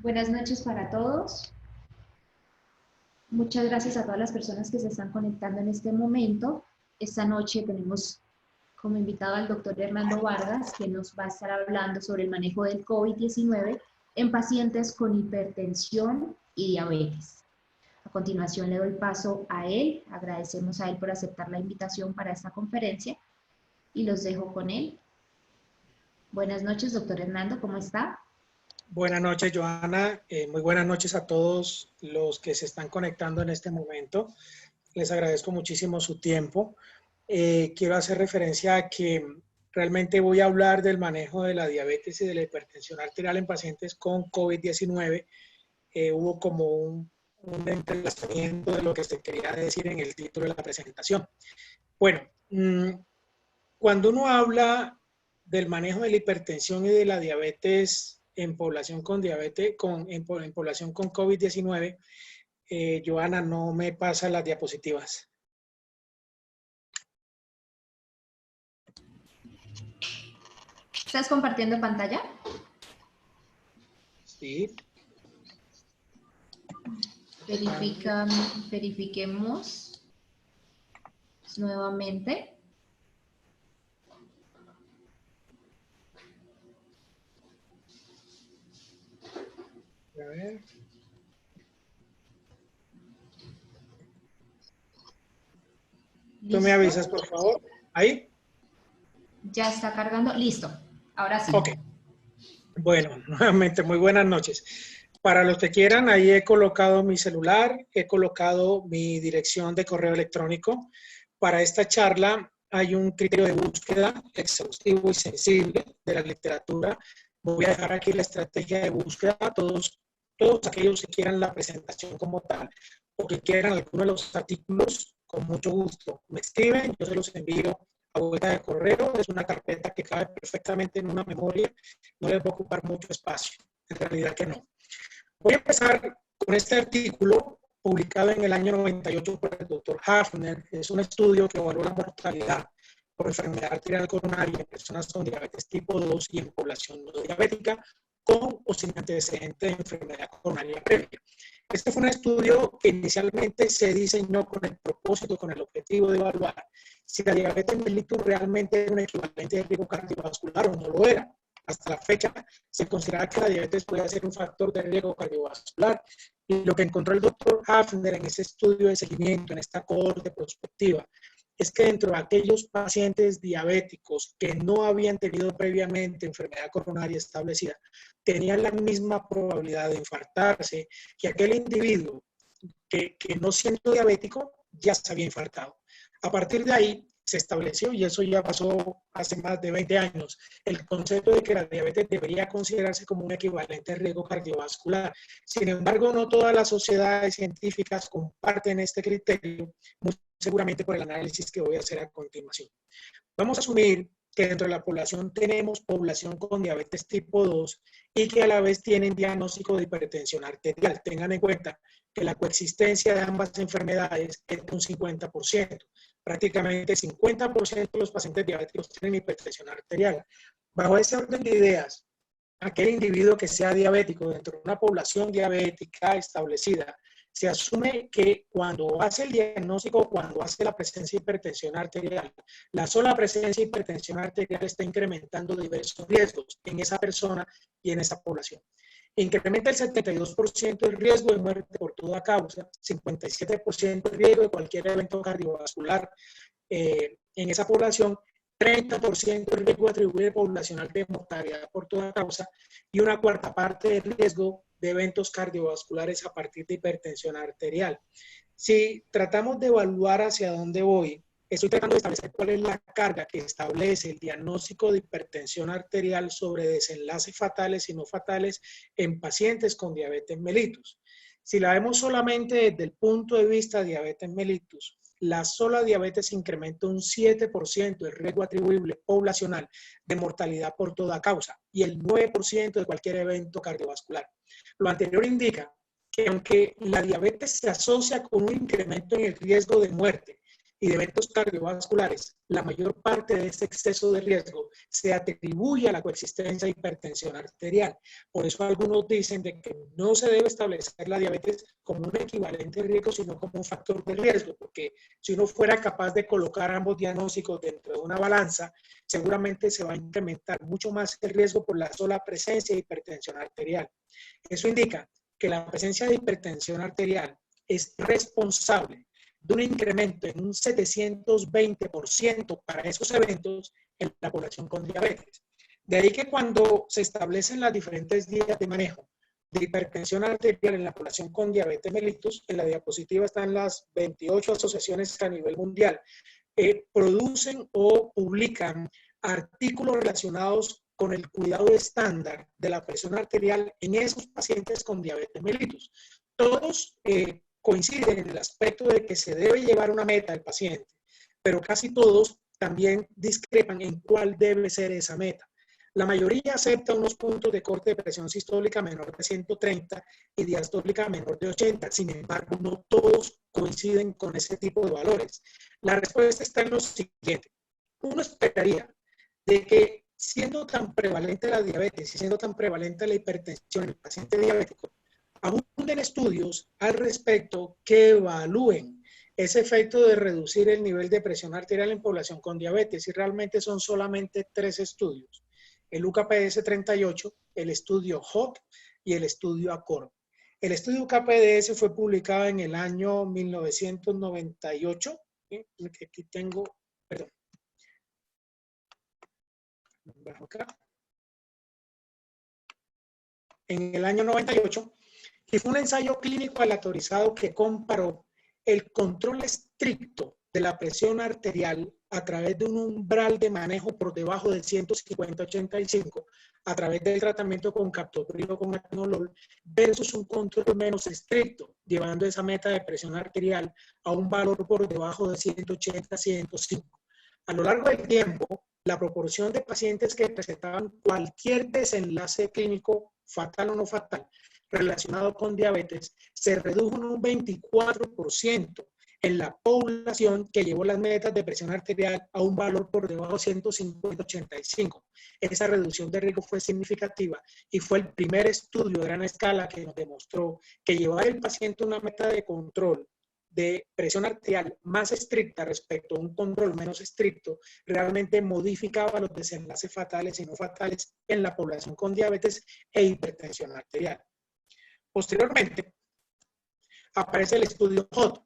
Buenas noches para todos. Muchas gracias a todas las personas que se están conectando en este momento. Esta noche tenemos como invitado al doctor Hernando Vargas, que nos va a estar hablando sobre el manejo del COVID-19 en pacientes con hipertensión y diabetes. A continuación le doy paso a él. Agradecemos a él por aceptar la invitación para esta conferencia y los dejo con él. Buenas noches, doctor Hernando, ¿cómo está? Buenas noches, Joana. Muy buenas noches a todos los que se están conectando en este momento. Les agradezco muchísimo su tiempo. Quiero hacer referencia a que realmente voy a hablar del manejo de la diabetes y de la hipertensión arterial en pacientes con COVID-19. Hubo como un entrelazamiento de lo que se quería decir en el título de la presentación. Bueno, cuando uno habla del manejo de la hipertensión y de la diabetes en población con diabetes, en población con COVID-19, Joana, no me pasa las diapositivas. ¿Estás compartiendo pantalla? Sí. Verifiquemos nuevamente. A ver. ¿Tú me avisas, por favor? ¿Ahí? Ya está cargando. Listo. Ahora sí. Ok. Bueno, nuevamente, muy buenas noches. Para los que quieran, ahí he colocado mi celular, he colocado mi dirección de correo electrónico. Para esta charla hay un criterio de búsqueda exhaustivo y sensible de la literatura. Voy a dejar aquí la estrategia de búsqueda a todos aquellos que quieran la presentación como tal o que quieran alguno de los artículos, con mucho gusto me escriben, yo se los envío a vuelta de correo. Es una carpeta que cabe perfectamente en una memoria, no les va a ocupar mucho espacio, en realidad que no. Voy a empezar con este artículo publicado en el año 98 por el doctor Hafner. Es un estudio que evaluó la mortalidad por enfermedad arterial coronaria en personas con diabetes tipo 2 y en población no diabética con o sin antecedentes de enfermedad coronaria previa. Este fue un estudio que inicialmente se diseñó con el propósito, con el objetivo de evaluar si la diabetes mellitus realmente era un equivalente de riesgo cardiovascular o no lo era. Hasta la fecha se consideraba que la diabetes podía ser un factor de riesgo cardiovascular, y lo que encontró el doctor Hafner en ese estudio de seguimiento, en esta cohorte prospectiva, es que dentro de aquellos pacientes diabéticos que no habían tenido previamente enfermedad coronaria establecida, tenían la misma probabilidad de infartarse que aquel individuo que no siendo diabético ya se había infartado. A partir de ahí se estableció, y eso ya pasó hace más de 20 años, el concepto de que la diabetes debería considerarse como un equivalente riesgo cardiovascular. Sin embargo, no todas las sociedades científicas comparten este criterio, muy seguramente por el análisis que voy a hacer a continuación. Vamos a asumir que dentro de la población tenemos población con diabetes tipo 2 y que a la vez tienen diagnóstico de hipertensión arterial. Tengan en cuenta que la coexistencia de ambas enfermedades es de un 50%. Prácticamente el 50% de los pacientes diabéticos tienen hipertensión arterial. Bajo ese orden de ideas, aquel individuo que sea diabético dentro de una población diabética establecida, se asume que cuando hace el diagnóstico, cuando hace la presencia de hipertensión arterial, la sola presencia de hipertensión arterial está incrementando diversos riesgos en esa persona y en esa población. Incrementa el 72% el riesgo de muerte por toda causa, 57% el riesgo de cualquier evento cardiovascular en esa población, 30% el riesgo atribuible poblacional de mortalidad por toda causa y una cuarta parte del riesgo de eventos cardiovasculares a partir de hipertensión arterial. Si tratamos de evaluar hacia dónde voy, estoy tratando de establecer cuál es la carga que establece el diagnóstico de hipertensión arterial sobre desenlaces fatales y no fatales en pacientes con diabetes mellitus. Si la vemos solamente desde el punto de vista de diabetes mellitus, la sola diabetes incrementa un 7% el riesgo atribuible poblacional de mortalidad por toda causa y el 9% de cualquier evento cardiovascular. Lo anterior indica que aunque la diabetes se asocia con un incremento en el riesgo de muerte y de eventos cardiovasculares, la mayor parte de este exceso de riesgo se atribuye a la coexistencia de hipertensión arterial. Por eso algunos dicen de que no se debe establecer la diabetes como un equivalente riesgo, sino como un factor de riesgo, porque si uno fuera capaz de colocar ambos diagnósticos dentro de una balanza, seguramente se va a incrementar mucho más el riesgo por la sola presencia de hipertensión arterial. Eso indica que la presencia de hipertensión arterial es responsable de un incremento en un 720% para esos eventos en la población con diabetes. De ahí que cuando se establecen las diferentes guías de manejo de hipertensión arterial en la población con diabetes mellitus, en la diapositiva están las 28 asociaciones a nivel mundial, producen o publican artículos relacionados con el cuidado estándar de la presión arterial en esos pacientes con diabetes mellitus. Todos coinciden en el aspecto de que se debe llevar una meta al paciente, pero casi todos también discrepan en cuál debe ser esa meta. La mayoría acepta unos puntos de corte de presión sistólica menor de 130 y diastólica menor de 80. Sin embargo, no todos coinciden con ese tipo de valores. La respuesta está en lo siguiente. Uno esperaría de que, siendo tan prevalente la diabetes y siendo tan prevalente la hipertensión en el paciente diabético, abunden estudios al respecto que evalúen ese efecto de reducir el nivel de presión arterial en población con diabetes, y realmente son solamente 3 estudios. El UKPDS 38, el estudio HOT y el estudio ACCORD. El estudio UKPDS fue publicado en el año 1998. Aquí tengo, perdón. Bajo acá. En el año 98, y fue un ensayo clínico aleatorizado que comparó el control estricto de la presión arterial a través de un umbral de manejo por debajo de 150-85 a través del tratamiento con captopril o con atenolol versus un control menos estricto, llevando esa meta de presión arterial a un valor por debajo de 180-105. A lo largo del tiempo, la proporción de pacientes que presentaban cualquier desenlace clínico, fatal o no fatal, relacionado con diabetes, se redujo en un 24% en la población que llevó las metas de presión arterial a un valor por debajo de 150-85. Esa reducción de riesgo fue significativa y fue el primer estudio de gran escala que nos demostró que llevar al paciente una meta de control de presión arterial más estricta respecto a un control menos estricto realmente modificaba los desenlaces fatales y no fatales en la población con diabetes e hipertensión arterial. Posteriormente, aparece el estudio HOT.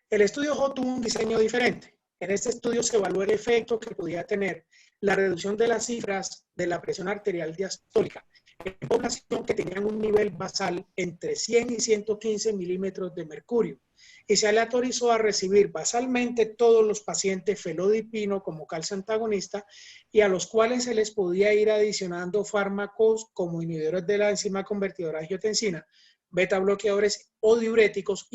El estudio HOT tuvo un diseño diferente. En este estudio se evaluó el efecto que podía tener la reducción de las cifras de la presión arterial diastólica en población que tenían un nivel basal entre 100 y 115 milímetros de mercurio, y se aleatorizó a recibir basalmente todos los pacientes felodipino como calcio antagonista, y a los cuales se les podía ir adicionando fármacos como inhibidores de la enzima convertidora de angiotensina, beta bloqueadores o diuréticos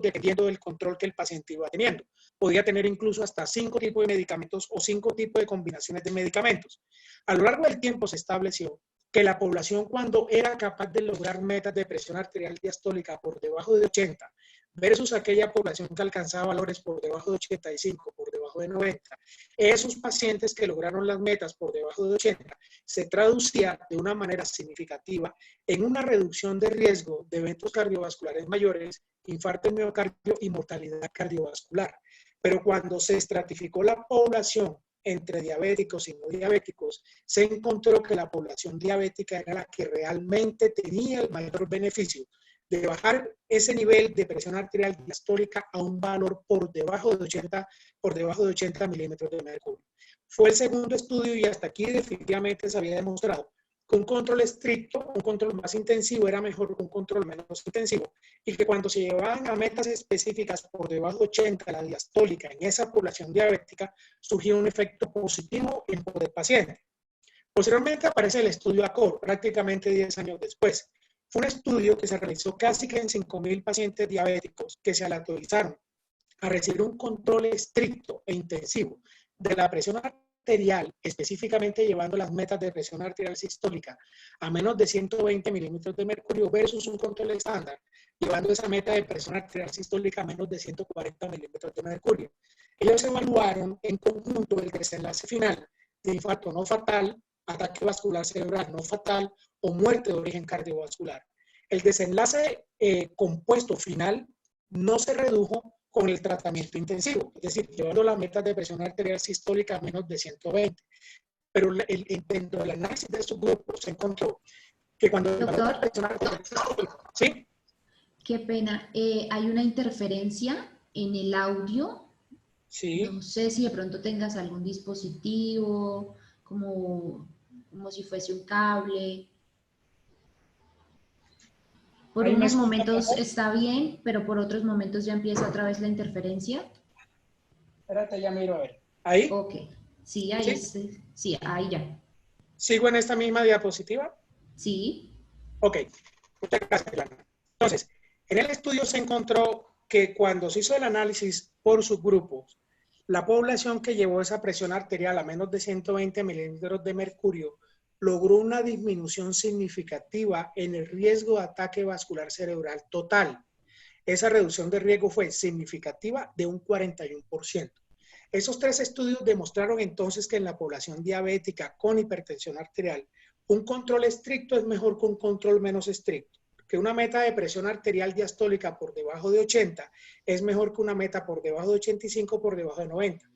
dependiendo del control que el paciente iba teniendo. Podía tener incluso hasta 5 tipos de medicamentos o 5 tipos de combinaciones de medicamentos. A lo largo del tiempo se estableció que la población, cuando era capaz de lograr metas de presión arterial diastólica por debajo de 80 versus aquella población que alcanzaba valores por debajo de 85, por debajo de 90, esos pacientes que lograron las metas por debajo de 80 se traducía de una manera significativa en una reducción de riesgo de eventos cardiovasculares mayores, infarto de miocardio y mortalidad cardiovascular. Pero cuando se estratificó la población entre diabéticos y no diabéticos, se encontró que la población diabética era la que realmente tenía el mayor beneficio de bajar ese nivel de presión arterial diastólica a un valor por debajo de 80 milímetros de mercurio. Fue el segundo estudio y hasta aquí definitivamente se había demostrado que un control estricto, un control más intensivo era mejor que un control menos intensivo, y que cuando se llevaban a metas específicas por debajo de 80 la diastólica en esa población diabética, surgió un efecto positivo en el paciente. Posteriormente aparece el estudio ACCORD, prácticamente 10 años después. Fue un estudio que se realizó casi que en 5.000 pacientes diabéticos que se aleatorizaron a recibir un control estricto e intensivo de la presión arterial arterial, específicamente llevando las metas de presión arterial sistólica a menos de 120 milímetros de mercurio versus un control estándar, llevando esa meta de presión arterial sistólica a menos de 140 milímetros de mercurio. Ellos evaluaron en conjunto el desenlace final de infarto no fatal, ataque vascular cerebral no fatal o muerte de origen cardiovascular. El desenlace compuesto final no se redujo con el tratamiento intensivo, es decir, llevando las metas de presión arterial sistólica a menos de 120. Pero dentro del análisis de estos grupos se encontró que cuando el valor de presión arterial sistólica, ¿sí? Qué pena. Hay una interferencia en el audio. Sí. No sé si de pronto tengas algún dispositivo, como si fuese un cable. Por Ahí me unos escuchan momentos mejor. está bien, pero por otros momentos ya empieza otra vez la interferencia. Espérate, ya miro a ver. ¿Ahí? Ok. Sí, ahí, ¿Sí? sí, ahí ya. ¿Sigo en esta misma diapositiva? Sí. Ok. Muchas gracias, Lana. Entonces, en el estudio se encontró que cuando se hizo el análisis por subgrupos, la población que llevó esa presión arterial a menos de 120 milímetros de mercurio logró una disminución significativa en el riesgo de ataque vascular cerebral total. Esa reducción de riesgo fue significativa de un 41%. Esos tres estudios demostraron entonces que en la población diabética con hipertensión arterial, un control estricto es mejor que un control menos estricto. Que una meta de presión arterial diastólica por debajo de 80 es mejor que una meta por debajo de 85 por debajo de 90.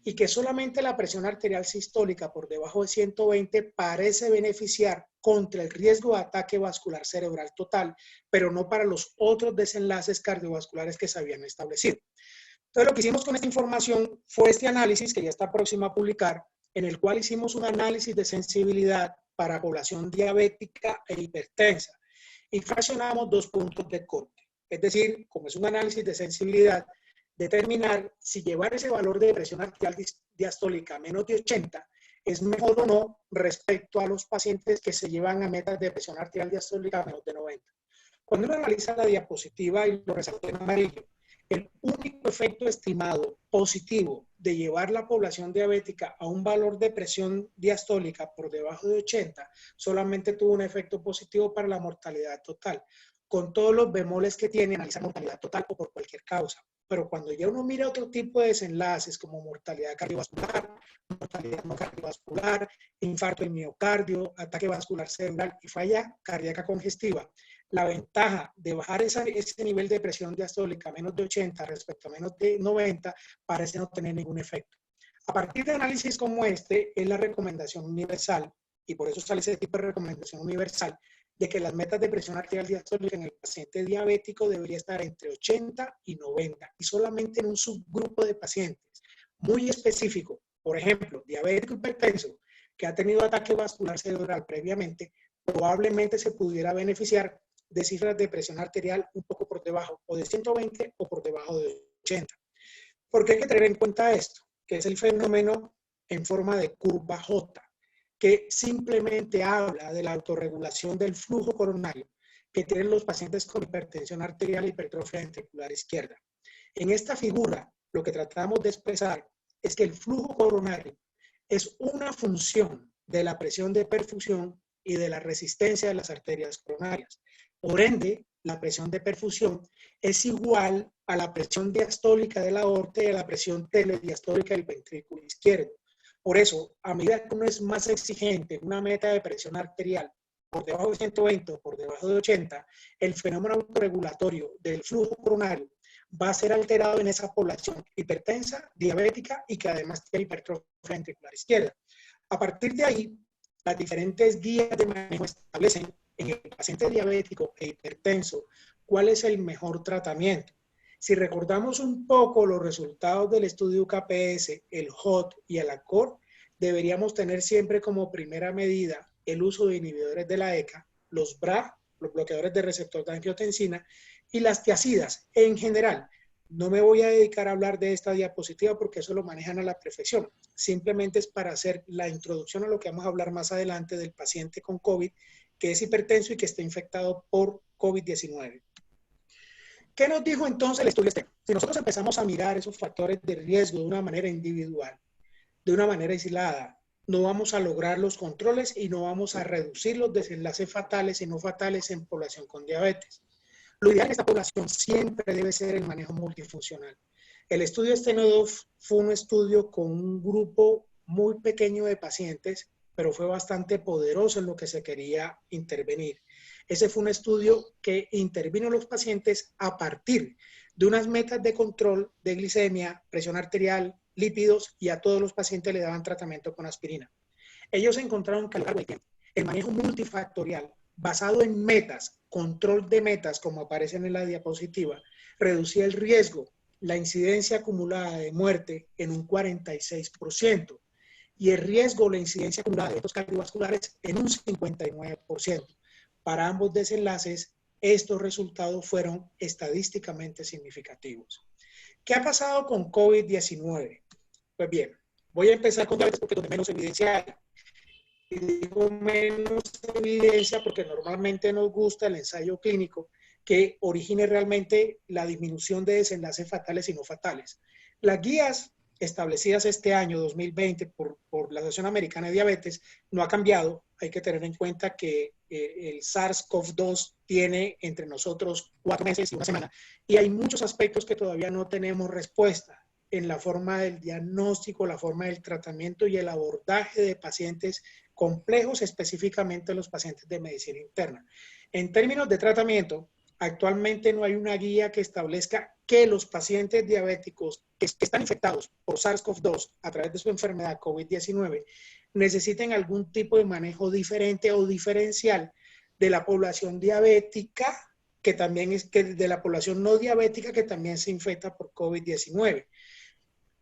Y que solamente la presión arterial sistólica por debajo de 120 parece beneficiar contra el riesgo de ataque vascular cerebral total, pero no para los otros desenlaces cardiovasculares que se habían establecido. Entonces, lo que hicimos con esta información fue este análisis, que ya está próximo a publicar, en el cual hicimos un análisis de sensibilidad para población diabética e hipertensa y fraccionamos 2 puntos de corte. Es decir, como es un análisis de sensibilidad, determinar si llevar ese valor de presión arterial diastólica a menos de 80 es mejor o no respecto a los pacientes que se llevan a metas de presión arterial diastólica a menos de 90. Cuando uno analiza la diapositiva y lo resalté en amarillo, el único efecto estimado positivo de llevar la población diabética a un valor de presión diastólica por debajo de 80 solamente tuvo un efecto positivo para la mortalidad total, con todos los bemoles que tiene analizar mortalidad total o por cualquier causa. Pero cuando ya uno mira otro tipo de desenlaces como mortalidad cardiovascular, mortalidad no cardiovascular, infarto del miocardio, ataque vascular cerebral y falla cardíaca congestiva, la ventaja de bajar ese nivel de presión diastólica a menos de 80 respecto a menos de 90 parece no tener ningún efecto. A partir de análisis como este, es la recomendación universal, y por eso sale ese tipo de recomendación universal, de que las metas de presión arterial diastólica en el paciente diabético debería estar entre 80 y 90, y solamente en un subgrupo de pacientes muy específico, por ejemplo, diabético hipertenso, que ha tenido ataque vascular cerebral previamente, probablemente se pudiera beneficiar de cifras de presión arterial un poco por debajo, o de 120 o por debajo de 80. ¿Por qué hay que tener en cuenta esto? Que es el fenómeno en forma de curva J, que simplemente habla de la autorregulación del flujo coronario que tienen los pacientes con hipertensión arterial e hipertrofia ventricular izquierda. En esta figura, lo que tratamos de expresar es que el flujo coronario es una función de la presión de perfusión y de la resistencia de las arterias coronarias. Por ende, la presión de perfusión es igual a la presión diastólica de la aorta y a la presión telediastólica del ventrículo izquierdo. Por eso, a medida que uno es más exigente en una meta de presión arterial por debajo de 120 o por debajo de 80, el fenómeno autorregulatorio del flujo coronario va a ser alterado en esa población hipertensa, diabética y que además tiene hipertrofia ventricular izquierda. A partir de ahí, las diferentes guías de manejo establecen en el paciente diabético e hipertenso cuál es el mejor tratamiento. Si recordamos un poco los resultados del estudio UKPS, el HOT y el ACCORD, deberíamos tener siempre como primera medida el uso de inhibidores de la ECA, los BRA, los bloqueadores de receptor de angiotensina, y las tiazidas en general. No me voy a dedicar a hablar de esta diapositiva porque eso lo manejan a la perfección. Simplemente es para hacer la introducción a lo que vamos a hablar más adelante del paciente con COVID, que es hipertenso y que está infectado por COVID-19. ¿Qué nos dijo entonces el estudio este? Si nosotros empezamos a mirar esos factores de riesgo de una manera individual, de una manera aislada. No vamos a lograr los controles y no vamos a reducir los desenlaces fatales y no fatales en población con diabetes. Lo ideal en esta población siempre debe ser el manejo multifuncional. El estudio Steno-2 fue un estudio con un grupo muy pequeño de pacientes, pero fue bastante poderoso en lo que se quería intervenir. Ese fue un estudio que intervino en los pacientes a partir de unas metas de control de glicemia, presión arterial, lípidos, y a todos los pacientes le daban tratamiento con aspirina. Ellos encontraron que a lo largo del tiempo, el manejo multifactorial basado en metas, control de metas, como aparecen en la diapositiva, reducía el riesgo, la incidencia acumulada de muerte en un 46% y el riesgo, la incidencia acumulada de eventos cardiovasculares en un 59%. Para ambos desenlaces, estos resultados fueron estadísticamente significativos. ¿Qué ha pasado con COVID-19? Pues bien, voy a empezar con diabetes porque es donde menos evidencia hay. Y digo menos evidencia porque normalmente nos gusta el ensayo clínico que origine realmente la disminución de desenlaces fatales y no fatales. Las guías establecidas este año 2020 por la Asociación Americana de Diabetes no ha cambiado. Hay que tener en cuenta que el SARS-CoV-2 tiene entre nosotros 4 meses y 1 semana y hay muchos aspectos que todavía no tenemos respuesta en la forma del diagnóstico, la forma del tratamiento y el abordaje de pacientes complejos, específicamente los pacientes de medicina interna. En términos de tratamiento, actualmente no hay una guía que establezca que los pacientes diabéticos que están infectados por SARS-CoV-2 a través de su enfermedad COVID-19 necesiten algún tipo de manejo diferente o diferencial de la población diabética, que también es que de la población no diabética que también se infecta por COVID-19.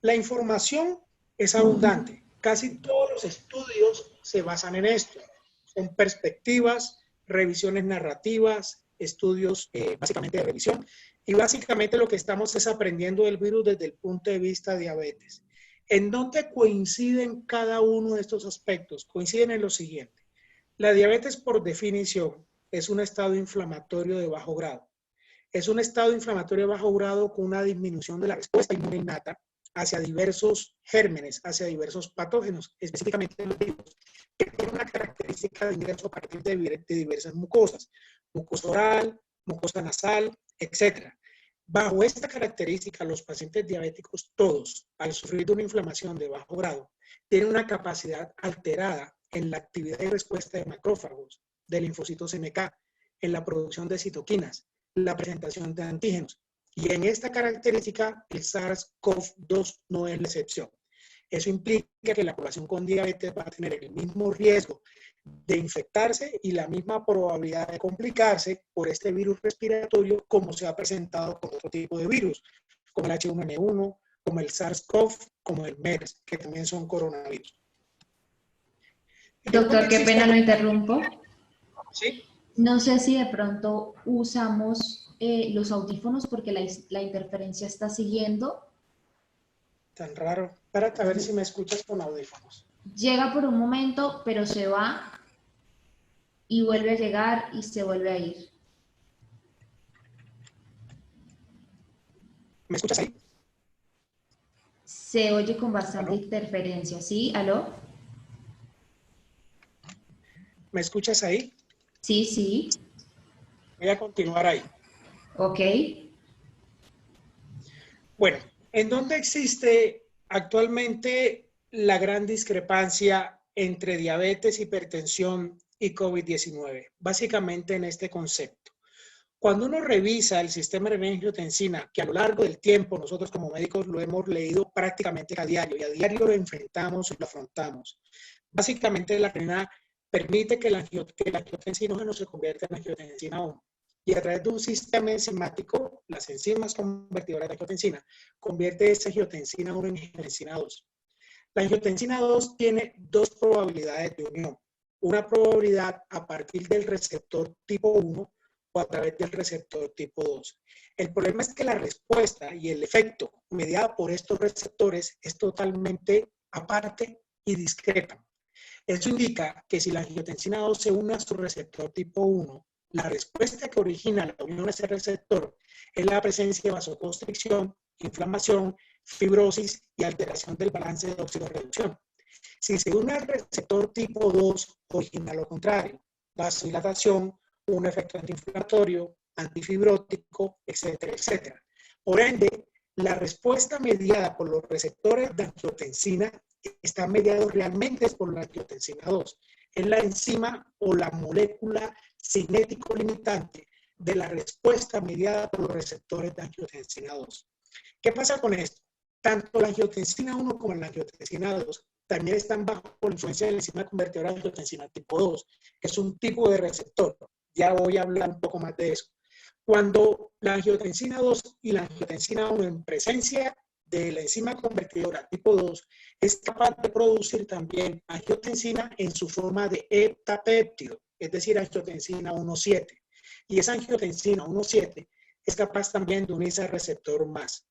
La información es abundante. Casi todos los estudios se basan en esto. Son perspectivas, revisiones narrativas, estudios básicamente de revisión. Y básicamente lo que estamos es aprendiendo del virus desde el punto de vista diabetes. ¿En dónde coinciden cada uno de estos aspectos? Coinciden en lo siguiente. La diabetes, por definición, es un estado inflamatorio de bajo grado. Es un estado inflamatorio de bajo grado con una disminución de la respuesta inmune innata hacia diversos gérmenes, hacia diversos patógenos, específicamente los virus, que tienen una característica de ingreso a partir de diversas mucosas, mucosa oral, mucosa nasal, etc. Bajo esta característica, los pacientes diabéticos todos, al sufrir de una inflamación de bajo grado, tienen una capacidad alterada en la actividad de respuesta de macrófagos, de linfocitos NK, en la producción de citoquinas, la presentación de antígenos. Y en esta característica, el SARS-CoV-2 no es la excepción. Eso implica que la población con diabetes va a tener el mismo riesgo de infectarse y la misma probabilidad de complicarse por este virus respiratorio como se ha presentado con otro tipo de virus, como el H1N1, como el SARS-CoV, como el MERS, que también son coronavirus. Doctor, qué pena lo interrumpo. ¿Sí? No sé si de pronto usamos los audífonos porque la interferencia está siguiendo. Tan raro. Espérate a ver si me escuchas con audífonos. Llega por un momento, pero se va y vuelve a llegar y se vuelve a ir. ¿Me escuchas ahí? Se oye con bastante ¿Aló? interferencia, ¿sí? ¿Aló? ¿Me escuchas ahí? Sí, sí. Voy a continuar ahí. Ok. Bueno, ¿en dónde existe actualmente la gran discrepancia entre diabetes, hipertensión y COVID-19? Básicamente en este concepto. Cuando uno revisa el sistema de renina-angiotensina, que a lo largo del tiempo nosotros como médicos lo hemos leído prácticamente a diario y a diario lo enfrentamos y lo afrontamos. Básicamente la renina permite que la angiotensinógeno se convierta en angiotensina 1. Y a través de un sistema enzimático, las enzimas convertidoras de angiotensina convierte esa angiotensina 1 en angiotensina 2. La angiotensina 2 tiene dos probabilidades de unión. Una probabilidad a partir del receptor tipo 1 o a través del receptor tipo 2. El problema es que la respuesta y el efecto mediado por estos receptores es totalmente aparte y discrepa. Eso indica que si la angiotensina 2 se une a su receptor tipo 1, la respuesta que origina la unión a ese receptor es la presencia de vasoconstricción, inflamación, fibrosis y alteración del balance de oxidorreducción. Si se une al receptor tipo 2, origina lo contrario, vasodilatación, un efecto antiinflamatorio, antifibrótico, etcétera, etcétera. Por ende, la respuesta mediada por los receptores de angiotensina está mediado realmente por la angiotensina 2. Es la enzima o la molécula cinético limitante de la respuesta mediada por los receptores de angiotensina 2. ¿Qué pasa con esto? Tanto la angiotensina 1 como la angiotensina 2 también están bajo la influencia de la enzima convertidora de angiotensina tipo 2, que es un tipo de receptor. Ya voy a hablar un poco más de eso. Cuando la angiotensina 2 y la angiotensina 1 en presencia de la enzima convertidora tipo 2 es capaz de producir también angiotensina en su forma de heptapéptido, es decir, angiotensina 1,7. Y esa angiotensina 1,7 es capaz también de unirse al receptor más.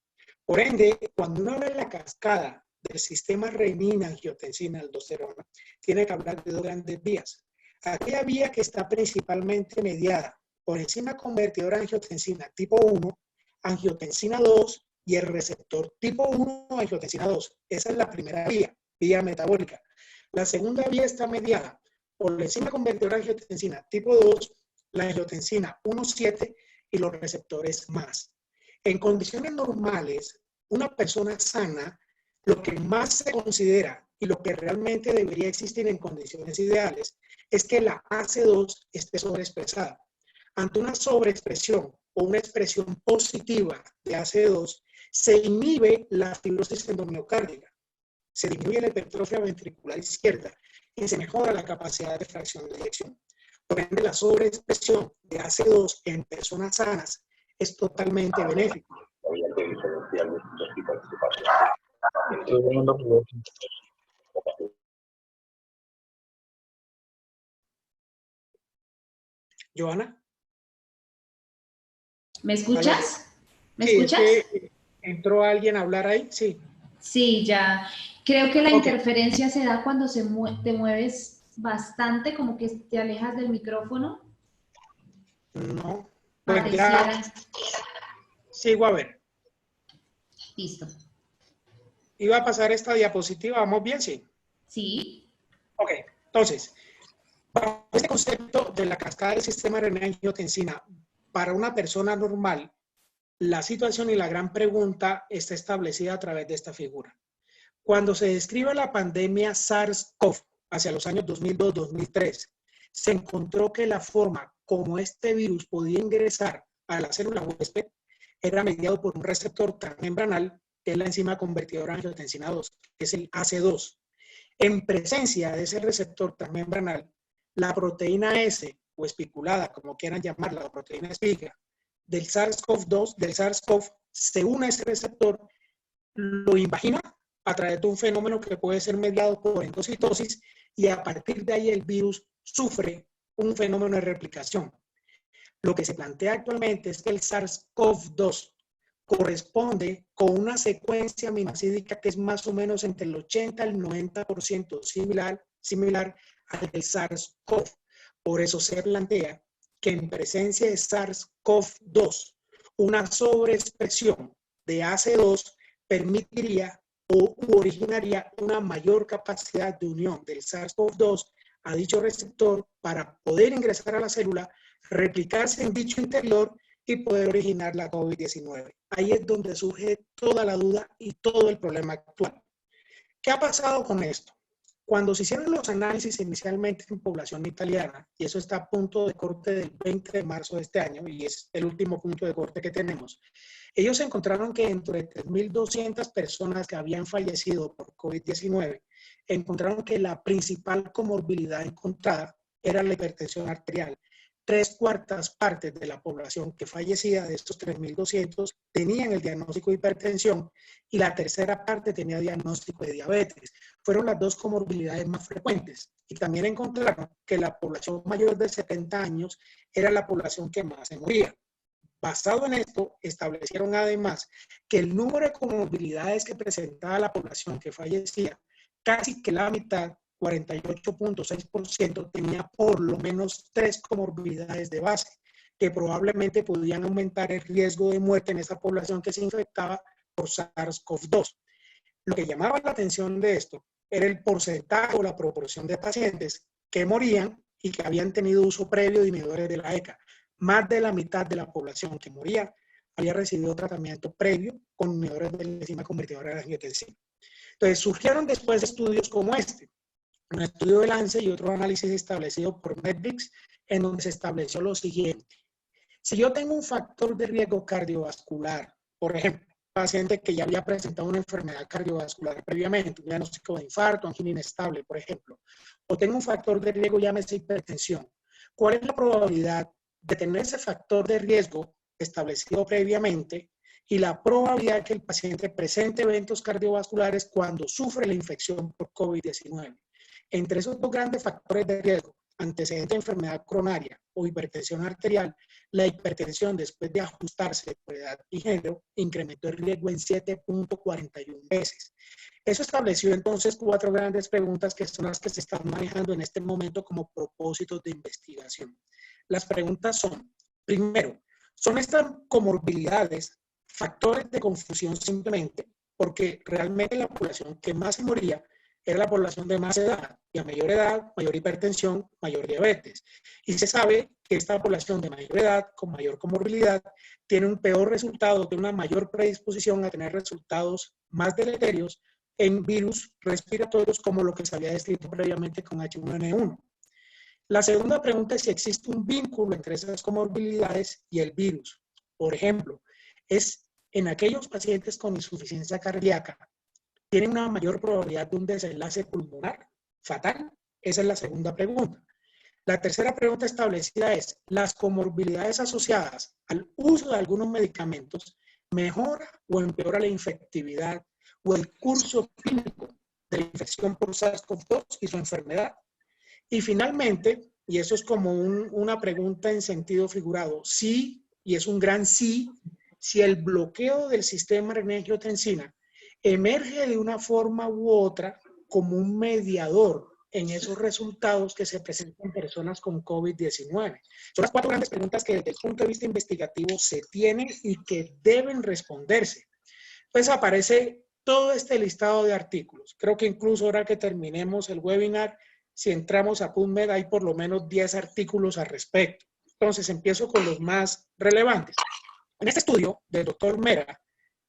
Por ende, cuando uno ve la cascada del sistema renina-angiotensina-aldosterona, tiene que hablar de dos grandes vías. Aquella vía que está principalmente mediada por enzima convertidora de angiotensina tipo 1, angiotensina 2 y el receptor tipo 1 angiotensina 2. Esa es la primera vía, vía metabólica. La segunda vía está mediada por la enzima convertidora de angiotensina tipo 2, la angiotensina 1,7 y los receptores más. En condiciones normales, una persona sana, lo que más se considera y lo que realmente debería existir en condiciones ideales es que la AC2 esté sobreexpresada. Ante una sobreexpresión o una expresión positiva de AC2, se inhibe la fibrosis endomiocárdica, se disminuye la hipertrofia ventricular izquierda y se mejora la capacidad de fracción de eyección. Por ende, la sobreexpresión de AC2 en personas sanas es totalmente benéfico. Joana. ¿Me escuchas? ¿Me Sí, escuchas? es que entró alguien a hablar ahí, sí. Sí, ya. Creo que la interferencia se da cuando te mueves bastante, como que te alejas del micrófono. No. Pues ya. Sigo a ver. Listo. ¿Iba a pasar esta diapositiva? ¿Vamos bien? Sí. Sí. Ok, entonces, bajo este concepto de la cascada del sistema renina-angiotensina, para una persona normal, la situación y la gran pregunta está establecida a través de esta figura. Cuando se describe la pandemia SARS-CoV hacia los años 2002-2003, se encontró que la forma como este virus podía ingresar a la célula huésped era mediado por un receptor transmembranal, que es la enzima convertidora de angiotensina 2, que es el AC2. En presencia de ese receptor transmembranal, la proteína S, o espiculada, como quieran llamarla, la proteína espiga, del SARS-CoV-2, del SARS-CoV, se une a ese receptor, lo invagina a través de un fenómeno que puede ser mediado por endocitosis y a partir de ahí el virus sufre un fenómeno de replicación. Lo que se plantea actualmente es que el SARS-CoV-2 corresponde con una secuencia aminoácidica que es más o menos entre el 80 al 90% similar al del SARS-CoV. Por eso se plantea que en presencia de SARS-CoV-2, una sobreexpresión de AC2 permitiría o originaría una mayor capacidad de unión del SARS-CoV-2 a dicho receptor para poder ingresar a la célula, replicarse en dicho interior y poder originar la COVID-19. Ahí es donde surge toda la duda y todo el problema actual. ¿Qué ha pasado con esto? Cuando se hicieron los análisis inicialmente en población italiana, y eso está a punto de corte del 20 de marzo de este año, y es el último punto de corte que tenemos, ellos encontraron que entre 3.200 personas que habían fallecido por COVID-19, encontraron que la principal comorbilidad encontrada era la hipertensión arterial. 3/4 partes de la población que fallecía de estos 3.200 tenían el diagnóstico de hipertensión y la tercera parte tenía diagnóstico de diabetes. Fueron las dos comorbilidades más frecuentes. Y también encontraron que la población mayor de 70 años era la población que más se moría. Basado en esto, establecieron además que el número de comorbilidades que presentaba la población que fallecía, casi que la mitad, 48.6%, tenía por lo menos 3 comorbilidades de base, que probablemente podían aumentar el riesgo de muerte en esa población que se infectaba por SARS-CoV-2. Lo que llamaba la atención de esto era el porcentaje o la proporción de pacientes que morían y que habían tenido uso previo de inhibidores de la ECA. Más de la mitad de la población que moría había recibido tratamiento previo con inhibidores de la enzima convertidora de angiotensina. Entonces surgieron después estudios como este, un estudio de Lance y otro análisis establecido por Medbix, en donde se estableció lo siguiente. Si yo tengo un factor de riesgo cardiovascular, por ejemplo, paciente que ya había presentado una enfermedad cardiovascular previamente, un diagnóstico de infarto, angina inestable, por ejemplo, o tengo un factor de riesgo, llámese hipertensión, ¿cuál es la probabilidad de tener ese factor de riesgo establecido previamente y la probabilidad de que el paciente presente eventos cardiovasculares cuando sufre la infección por COVID-19? Entre esos dos grandes factores de riesgo, antecedente de enfermedad coronaria o hipertensión arterial, la hipertensión después de ajustarse por edad y género incrementó el riesgo en 7.41 veces. Eso estableció entonces 4 grandes preguntas que son las que se están manejando en este momento como propósitos de investigación. Las preguntas son, primero, ¿son estas comorbilidades factores de confusión simplemente porque realmente la población que más se moría era la población de más edad, y a mayor edad, mayor hipertensión, mayor diabetes? Y se sabe que esta población de mayor edad, con mayor comorbilidad, tiene un peor resultado, tiene una mayor predisposición a tener resultados más deleterios en virus respiratorios como lo que se había descrito previamente con H1N1. La segunda pregunta es si existe un vínculo entre esas comorbilidades y el virus. Por ejemplo, es en aquellos pacientes con insuficiencia cardíaca, ¿tienen una mayor probabilidad de un desenlace pulmonar fatal? Esa es la segunda pregunta. La tercera pregunta establecida es, ¿las comorbilidades asociadas al uso de algunos medicamentos mejora o empeora la infectividad o el curso clínico de la infección por SARS-CoV-2 y su enfermedad? Y finalmente, y eso es como una pregunta en sentido figurado, sí, y es un gran sí, si el bloqueo del sistema renin-angiotensina emerge de una forma u otra como un mediador en esos resultados que se presentan en personas con COVID-19. Son las 4 grandes preguntas que desde el punto de vista investigativo se tienen y que deben responderse. Pues aparece todo este listado de artículos. Creo que incluso ahora que terminemos el webinar, si entramos a PubMed hay por lo menos 10 artículos al respecto. Entonces empiezo con los más relevantes. En este estudio del doctor Mera,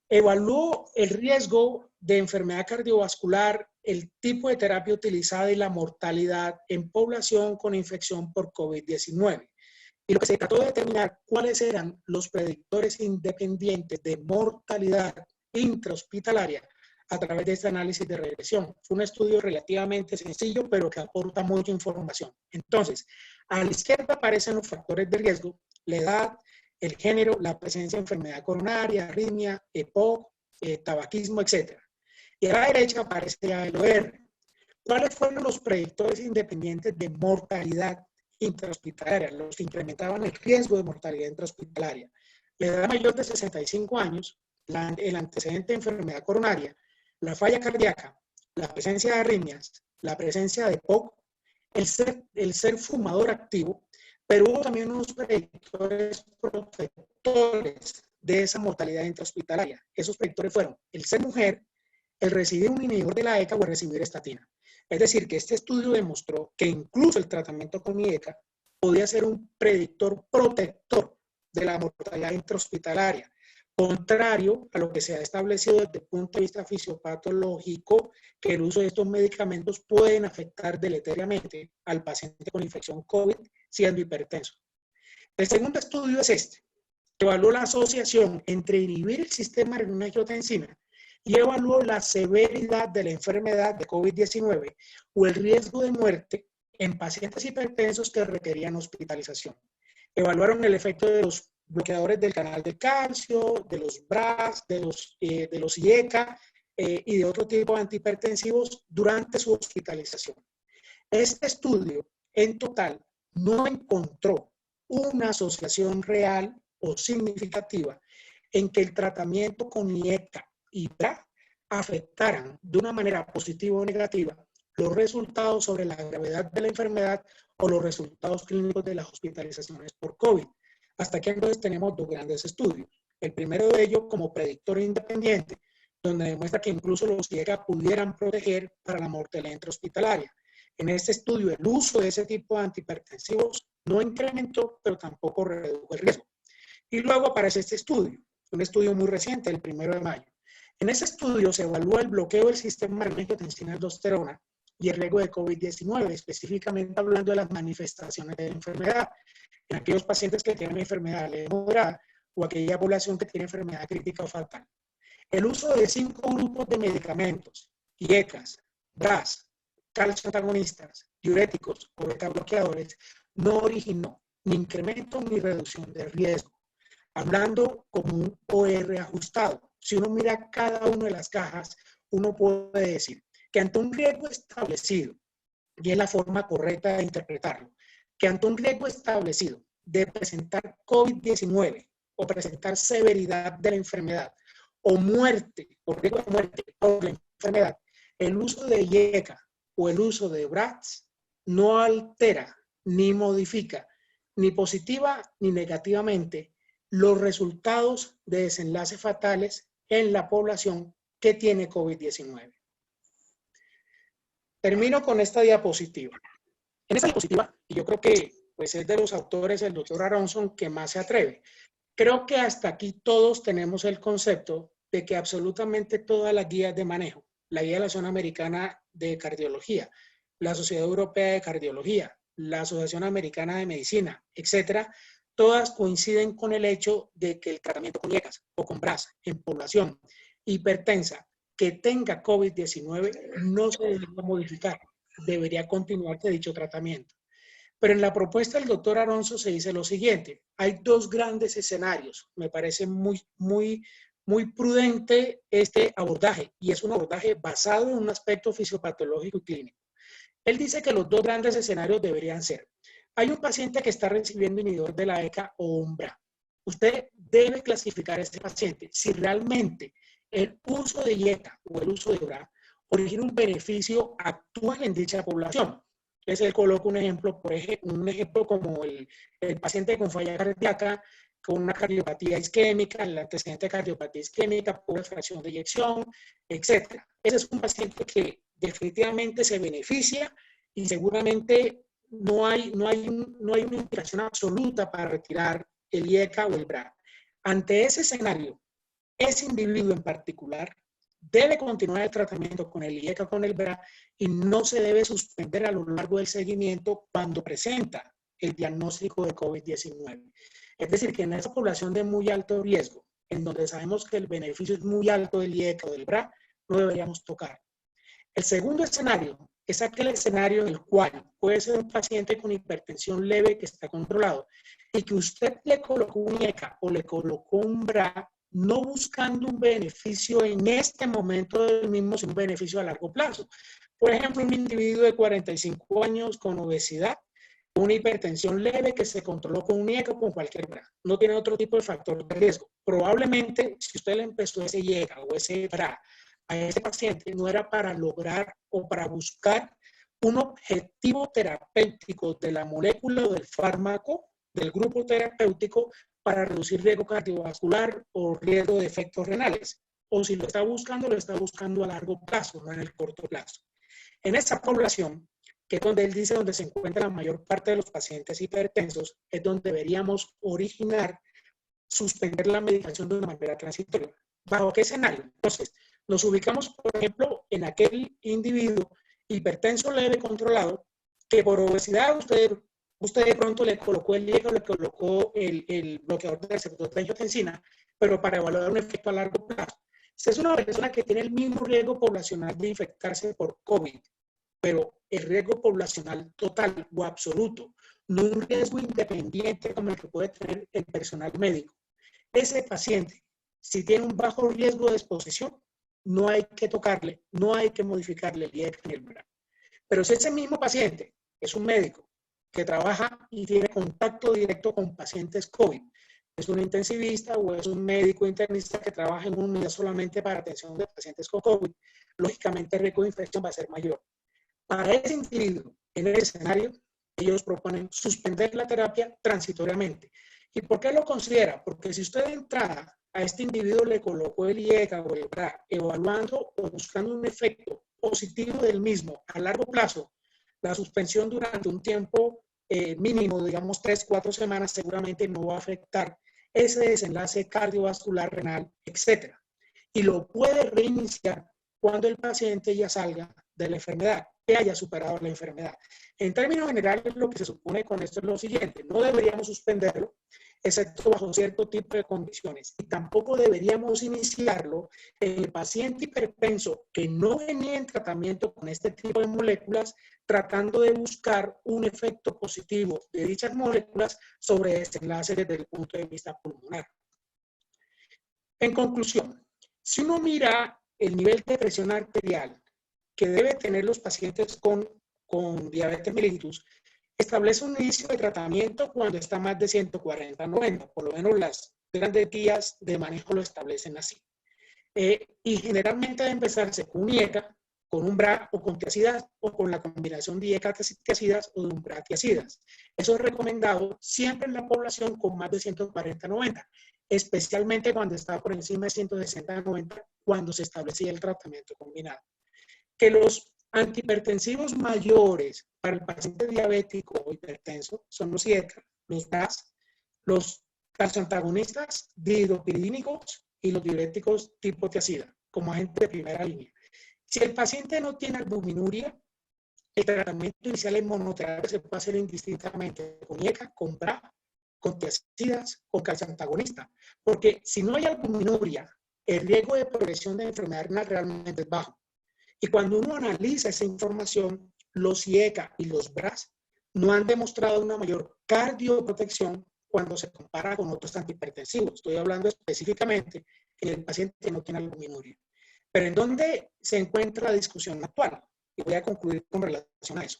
evaluó el riesgo de enfermedad cardiovascular, el tipo de terapia utilizada y la mortalidad en población con infección por COVID-19. Y lo que se trató de determinar cuáles eran los predictores independientes de mortalidad intrahospitalaria a través de este análisis de regresión. Fue un estudio relativamente sencillo, pero que aporta mucha información. Entonces, a la izquierda aparecen los factores de riesgo, la edad, el género, la presencia de enfermedad coronaria, arritmia, EPOC, tabaquismo, etc. Y a la derecha aparece ALOR. ¿Cuáles fueron los predictores independientes de mortalidad intrahospitalaria, los que incrementaban el riesgo de mortalidad intrahospitalaria? La edad mayor de 65 años, el antecedente de enfermedad coronaria, la falla cardíaca, la presencia de arritmias, la presencia de EPOC, el ser fumador activo, pero hubo también unos predictores protectores de esa mortalidad intrahospitalaria. Esos predictores fueron el ser mujer, el recibir un inhibidor de la ECA o el recibir estatina. Es decir, que este estudio demostró que incluso el tratamiento con ECA podía ser un predictor protector de la mortalidad intrahospitalaria, contrario a lo que se ha establecido desde el punto de vista fisiopatológico, que el uso de estos medicamentos pueden afectar deleteriamente al paciente con infección COVID siendo hipertenso. El segundo estudio es este, que evaluó la asociación entre inhibir el sistema renin-angiotensina y evaluó la severidad de la enfermedad de COVID-19 o el riesgo de muerte en pacientes hipertensos que requerían hospitalización. Evaluaron el efecto de los bloqueadores del canal de calcio, de los BRAS, de los IECA y de otro tipo de antihipertensivos durante su hospitalización. Este estudio, en total, no encontró una asociación real o significativa en que el tratamiento con IECA y BRA afectaran de una manera positiva o negativa los resultados sobre la gravedad de la enfermedad o los resultados clínicos de las hospitalizaciones por COVID. Hasta aquí entonces tenemos 2 grandes estudios. El primero de ellos como predictor independiente, donde demuestra que incluso los IECA pudieran proteger para la mortalidad intrahospitalaria. En este estudio, el uso de ese tipo de antihipertensivos no incrementó, pero tampoco redujo el riesgo. Y luego aparece este estudio, un estudio muy reciente, el 1 de mayo. En ese estudio se evalúa el bloqueo del sistema de angiotensina-aldosterona y el riesgo de COVID-19, específicamente hablando de las manifestaciones de la enfermedad, en aquellos pacientes que tienen enfermedad leve moderada o aquella población que tiene enfermedad crítica o fatal. El uso de 5 grupos de medicamentos, IECAS, DAS, calcio antagonistas, diuréticos o beta bloqueadores, no originó ni incremento ni reducción del riesgo. Hablando como un OR ajustado, si uno mira cada una de las cajas, uno puede decir que ante un riesgo establecido, y es la forma correcta de interpretarlo, que ante un riesgo establecido de presentar COVID-19 o presentar severidad de la enfermedad o muerte, o riesgo de muerte por la enfermedad, el uso de IECA o el uso de BRATS no altera ni modifica ni positiva ni negativamente los resultados de desenlaces fatales en la población que tiene COVID-19. Termino con esta diapositiva. En esta diapositiva, y yo creo que pues, es de los autores el doctor Aronson que más se atreve. Creo que hasta aquí todos tenemos el concepto de que absolutamente todas las guías de manejo, la guía de la Asociación Americana de Cardiología, la Sociedad Europea de Cardiología, la Asociación Americana de Medicina, etcétera, todas coinciden con el hecho de que el tratamiento con IECAS o con BRAS en población hipertensa que tenga COVID-19 no se debe modificar, debería continuarse dicho tratamiento. Pero en la propuesta del doctor Aronson se dice lo siguiente, hay 2 grandes escenarios, me parece muy prudente este abordaje, y es un abordaje basado en un aspecto fisiopatológico y clínico. Él dice que los 2 grandes escenarios deberían ser, hay un paciente que está recibiendo inhibidor de la ECA o un BRA. Usted debe clasificar a ese paciente si realmente el uso de IECA o el uso de BRA origina un beneficio actual en dicha población. Entonces, él coloca un ejemplo, un ejemplo como el paciente con falla cardíaca, con una cardiopatía isquémica, el antecedente de cardiopatía isquémica, por fracción de eyección, etc. Ese es un paciente que definitivamente se beneficia y seguramente no hay una indicación absoluta para retirar el IECA o el BRA. Ante ese escenario, ese individuo en particular debe continuar el tratamiento con el IECA o con el BRA y no se debe suspender a lo largo del seguimiento cuando presenta el diagnóstico de COVID-19. Es decir, que en esa población de muy alto riesgo, en donde sabemos que el beneficio es muy alto del IECA o del BRA, no deberíamos tocar. El segundo escenario es aquel escenario en el cual puede ser un paciente con hipertensión leve que está controlado y que usted le colocó un IECA o le colocó un BRA no buscando un beneficio en este momento del mismo, sino un beneficio a largo plazo. Por ejemplo, un individuo de 45 años con obesidad, una hipertensión leve que se controló con un IECA o con cualquier BRA. No tiene otro tipo de factor de riesgo. Probablemente, si usted le empezó ese IECA o ese BRA a ese paciente, no era para lograr o para buscar un objetivo terapéutico de la molécula o del fármaco, del grupo terapéutico, para reducir riesgo cardiovascular o riesgo de efectos renales. O si lo está buscando a largo plazo, no en el corto plazo. En esa población, que es donde él dice donde se encuentra la mayor parte de los pacientes hipertensos, es donde deberíamos suspender la medicación de una manera transitoria. ¿Bajo qué escenario? Entonces, nos ubicamos, por ejemplo, en aquel individuo hipertenso leve controlado que por obesidad usted de pronto le colocó el IECA o le colocó el bloqueador del receptor de angiotensina, pero para evaluar un efecto a largo plazo. Si es una persona que tiene el mismo riesgo poblacional de infectarse por COVID, pero el riesgo poblacional total o absoluto, no un riesgo independiente como el que puede tener el personal médico. Ese paciente, si tiene un bajo riesgo de exposición, no hay que tocarle, no hay que modificarle el IECA ni el BRA. Pero si ese mismo paciente es un médico que trabaja y tiene contacto directo con pacientes COVID, es un intensivista o es un médico internista que trabaja en una unidad solamente para atención de pacientes con COVID, lógicamente el riesgo de infección va a ser mayor. Para ese individuo, en el escenario, ellos proponen suspender la terapia transitoriamente ¿Y por qué lo considera? Porque si usted de entrada a este individuo le colocó el IECA o el BRA, evaluando o buscando un efecto positivo del mismo a largo plazo, la suspensión durante un tiempo mínimo, digamos 3-4 semanas, seguramente no va a afectar ese desenlace cardiovascular, renal, etcétera. Y lo puede reiniciar cuando el paciente ya salga de la enfermedad, que haya superado la enfermedad. En términos generales, lo que se supone con esto es lo siguiente: no deberíamos suspenderlo, excepto bajo cierto tipo de condiciones. Y tampoco deberíamos iniciarlo en el paciente hipertenso que no venía en tratamiento con este tipo de moléculas, tratando de buscar un efecto positivo de dichas moléculas sobre desenlace desde el punto de vista pulmonar. En conclusión, si uno mira el nivel de presión arterial que debe tener los pacientes con diabetes mellitus, establece un inicio de tratamiento cuando está más de 140/90, por lo menos las grandes guías de manejo lo establecen así. Y generalmente debe empezarse con un IECA, con un BRA o con tiacidas, o con la combinación de IECA-tiacidas o de un BRA-tiacidas. Eso es recomendado siempre en la población con más de 140/90, especialmente cuando está por encima de 160/90, cuando se establecía el tratamiento combinado. Que los antihipertensivos mayores para el paciente diabético o hipertenso son los IECA, los BRAs, los calcioantagonistas dihidropiridínicos y los diuréticos tipo tiacida, como agente de primera línea. Si el paciente no tiene albuminuria, el tratamiento inicial en monoterapia se puede hacer indistintamente con IECA, con BRA, con tiacidas, con calcioantagonista, porque si no hay albuminuria, el riesgo de progresión de enfermedad renal realmente es bajo. Y cuando uno analiza esa información, los IECA y los BRAS no han demostrado una mayor cardioprotección cuando se compara con otros antihipertensivos. Estoy hablando específicamente en el paciente que no tiene albuminuria. Pero ¿en dónde se encuentra la discusión actual? Y voy a concluir con relación a eso.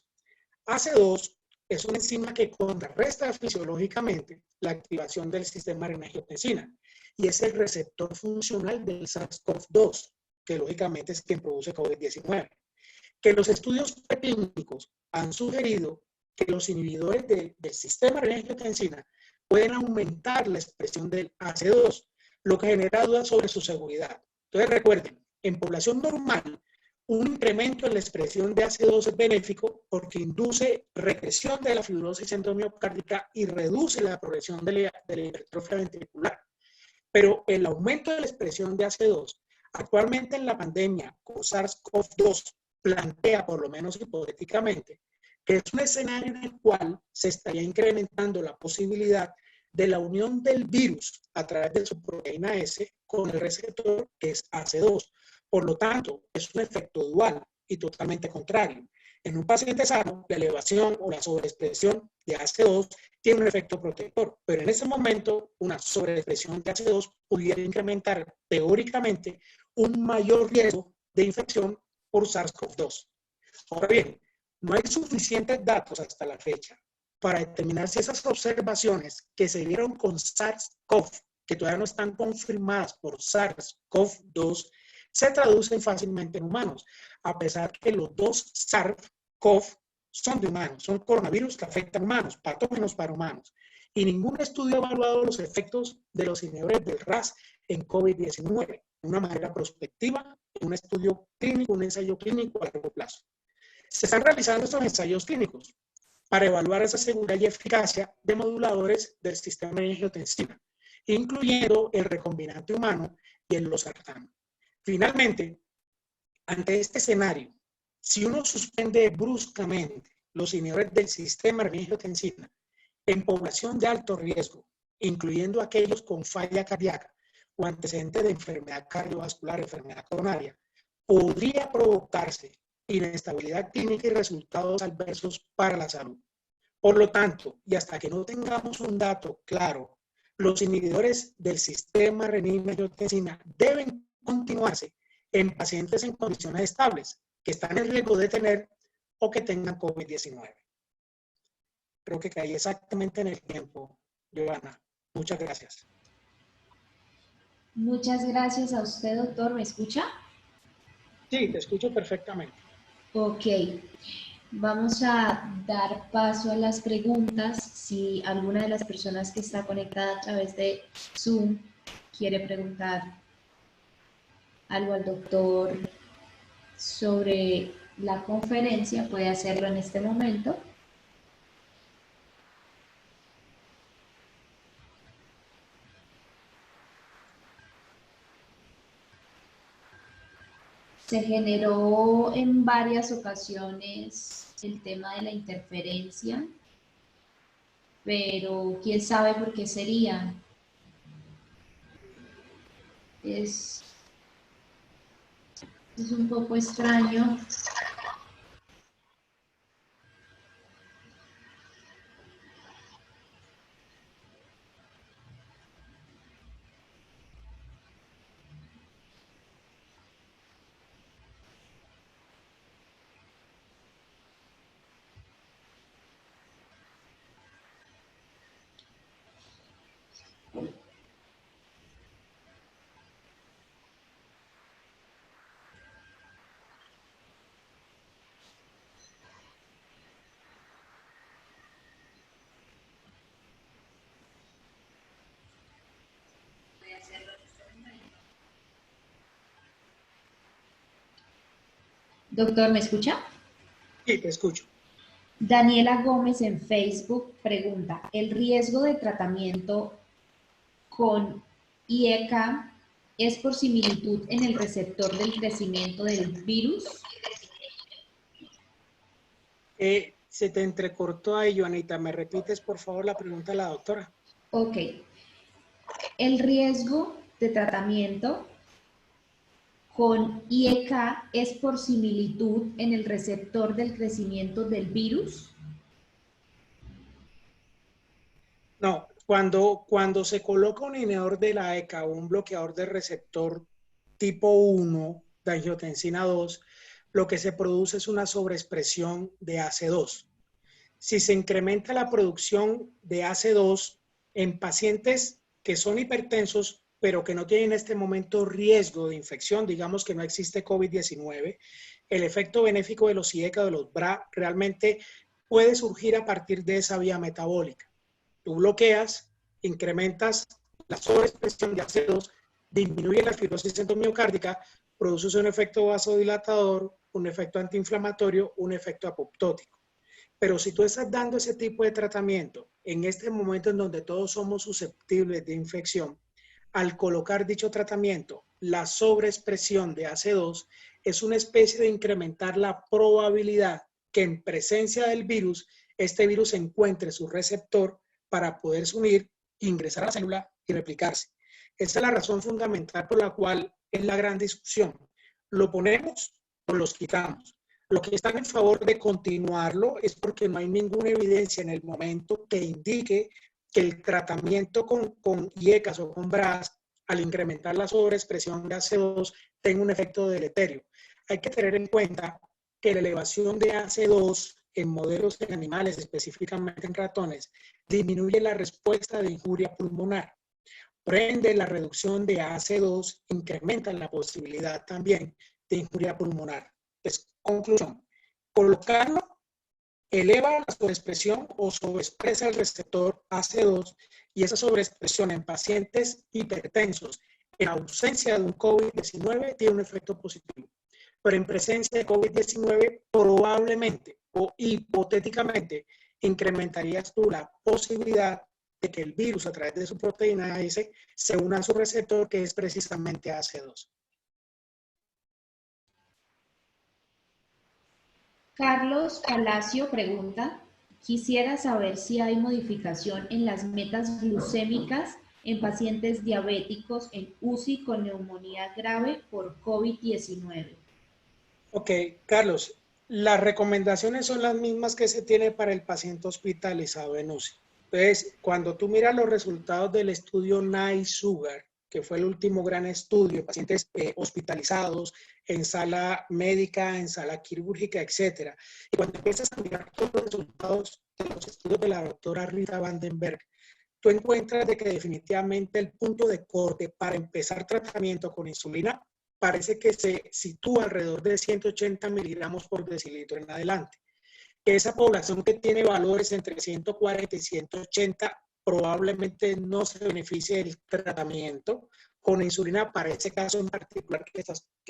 ACE2 es una enzima que contrarresta fisiológicamente la activación del sistema renina-angiotensina y es el receptor funcional del SARS-CoV-2, que lógicamente es quien produce COVID-19. Que los estudios preclínicos han sugerido que los inhibidores del sistema renina-angiotensina pueden aumentar la expresión del ACE2, lo que genera dudas sobre su seguridad. Entonces recuerden, en población normal, un incremento en la expresión de ACE2 es benéfico porque induce regresión de la fibrosis endomiocárdica y reduce la progresión de la hipertrofia ventricular. Pero el aumento de la expresión de ACE2 actualmente en la pandemia con SARS-CoV-2 plantea, por lo menos hipotéticamente, que es un escenario en el cual se estaría incrementando la posibilidad de la unión del virus a través de su proteína S con el receptor que es ACE2. Por lo tanto, es un efecto dual y totalmente contrario. En un paciente sano, la elevación o la sobreexpresión de ACE2 tiene un efecto protector, pero en ese momento una sobreexpresión de ACE2 pudiera incrementar teóricamente un mayor riesgo de infección por SARS-CoV-2. Ahora bien, no hay suficientes datos hasta la fecha para determinar si esas observaciones que se dieron con SARS-CoV, que todavía no están confirmadas por SARS-CoV-2, se traducen fácilmente en humanos, a pesar que los dos SARS-CoV son de humanos, son coronavirus que afectan a humanos, patógenos para humanos. Y ningún estudio ha evaluado los efectos de los inhibidores del RAS en COVID-19 de una manera prospectiva, en un estudio clínico, un ensayo clínico a largo plazo. Se están realizando estos ensayos clínicos para evaluar esa seguridad y eficacia de moduladores del sistema de angiotensina, incluyendo el recombinante humano y el losartán. Finalmente, ante este escenario, si uno suspende bruscamente los inhibidores del sistema de angiotensina en población de alto riesgo, incluyendo aquellos con falla cardíaca o antecedentes de enfermedad cardiovascular, enfermedad coronaria, podría provocarse inestabilidad clínica y resultados adversos para la salud. Por lo tanto, y hasta que no tengamos un dato claro, los inhibidores del sistema renina-angiotensina deben continuarse en pacientes en condiciones estables, que están en riesgo de tener o que tengan COVID-19. Creo que caí exactamente en el tiempo, Giovanna. Muchas gracias. Muchas gracias a usted, doctor. ¿Me escucha? Sí, te escucho perfectamente. Ok. Vamos a dar paso a las preguntas. si alguna de las personas que está conectada a través de Zoom quiere preguntar algo al doctor sobre la conferencia, puede hacerlo en este momento. Se generó en varias ocasiones el tema de la interferencia, pero quién sabe por qué sería. Es un poco extraño. Doctor, ¿me escucha? Sí, te escucho. Daniela Gómez en Facebook pregunta, ¿el riesgo de tratamiento con IECA es por similitud en el receptor del crecimiento del virus? Se te entrecortó ahí, Joanita. ¿Me repites, por favor, la pregunta de la doctora? Ok. ¿El riesgo de tratamiento con IECA es por similitud en el receptor del crecimiento del virus? No, cuando se coloca un inhibidor de la ECA o un bloqueador de receptor tipo 1 de angiotensina 2, lo que se produce es una sobreexpresión de AC2. Si se incrementa la producción de AC2 en pacientes que son hipertensos, pero que no tienen en este momento riesgo de infección, digamos que no existe COVID-19, el efecto benéfico de los IECA o de los BRA realmente puede surgir a partir de esa vía metabólica. Tú bloqueas, incrementas la sobreexpresión de AC2, disminuye la fibrosis endomiocárdica, produces un efecto vasodilatador, un efecto antiinflamatorio, un efecto apoptótico. Pero si tú estás dando ese tipo de tratamiento en este momento en donde todos somos susceptibles de infección, al colocar dicho tratamiento, la sobreexpresión de AC2 es una especie de incrementar la probabilidad que en presencia del virus, este virus encuentre su receptor para poderse unir, ingresar a la célula y replicarse. Esa es la razón fundamental por la cual es la gran discusión. ¿Lo ponemos o los quitamos? Lo que están en favor de continuarlo es porque no hay ninguna evidencia en el momento que indique que el tratamiento con IECAS o con BRAS, al incrementar la sobreexpresión de AC2, tenga un efecto deleterio. Hay que tener en cuenta que la elevación de AC2 en modelos de animales, específicamente en ratones, disminuye la respuesta de injuria pulmonar. Por ende, la reducción de AC2 incrementa la posibilidad también de injuria pulmonar. Pues, conclusión, colocarlo eleva la sobreexpresión o sobreexpresa el receptor AC2 y esa sobreexpresión en pacientes hipertensos en ausencia de un COVID-19 tiene un efecto positivo. Pero en presencia de COVID-19 probablemente o hipotéticamente incrementarías tú la posibilidad de que el virus a través de su proteína S se una a su receptor que es precisamente AC2. Carlos Palacio pregunta, quisiera saber si hay modificación en las metas glucémicas en pacientes diabéticos en UCI con neumonía grave por COVID-19. Ok, Carlos, las recomendaciones son las mismas que se tiene para el paciente hospitalizado en UCI. Entonces, cuando tú miras los resultados del estudio NICE-SUGAR, que fue el último gran estudio de pacientes hospitalizados en sala médica, en sala quirúrgica, etcétera, y cuando empiezas a mirar todos los resultados de los estudios de la doctora Rita Vandenberg, tú encuentras de que definitivamente el punto de corte para empezar tratamiento con insulina parece que se sitúa alrededor de 180 miligramos por decilitro en adelante. que esa población que tiene valores entre 140 y 180 probablemente no se beneficie del tratamiento con insulina para ese caso en particular que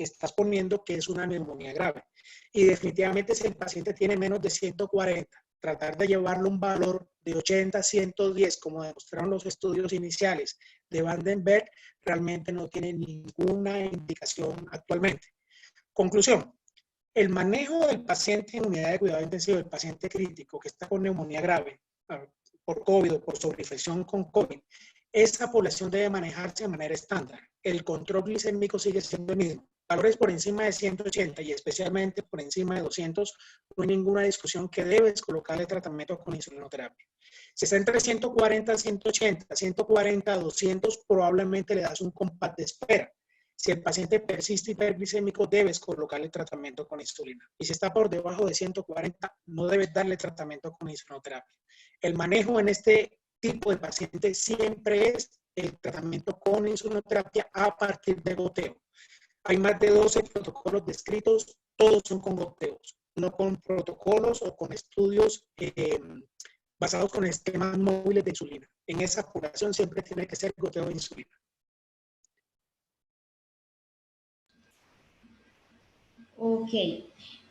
estás poniendo, que es una neumonía grave. Y definitivamente si el paciente tiene menos de 140, tratar de llevarlo a un valor de 80 a 110, como demostraron los estudios iniciales de Vandenberg, realmente no tiene ninguna indicación actualmente. Conclusión. El manejo del paciente en unidad de cuidado intensivo, el paciente crítico que está con neumonía grave por COVID o por sobreinfección con COVID, esa población debe manejarse de manera estándar. El control glicémico sigue siendo el mismo. Valores por encima de 180 y especialmente por encima de 200, no hay ninguna discusión que debes colocarle tratamiento con insulinoterapia. Si está entre 140 a 180, 140 a 200, probablemente le das un compás de espera. Si el paciente persiste hiperglicémico, debes colocarle tratamiento con insulina. Y si está por debajo de 140, no debes darle tratamiento con insulinoterapia. El manejo en este tipo de paciente siempre es el tratamiento con insulinoterapia a partir de goteo. Hay más de 12 protocolos descritos, todos son con goteos, no con protocolos o con estudios basados con esquemas móviles de insulina. En esa población siempre tiene que ser goteo de insulina. Ok.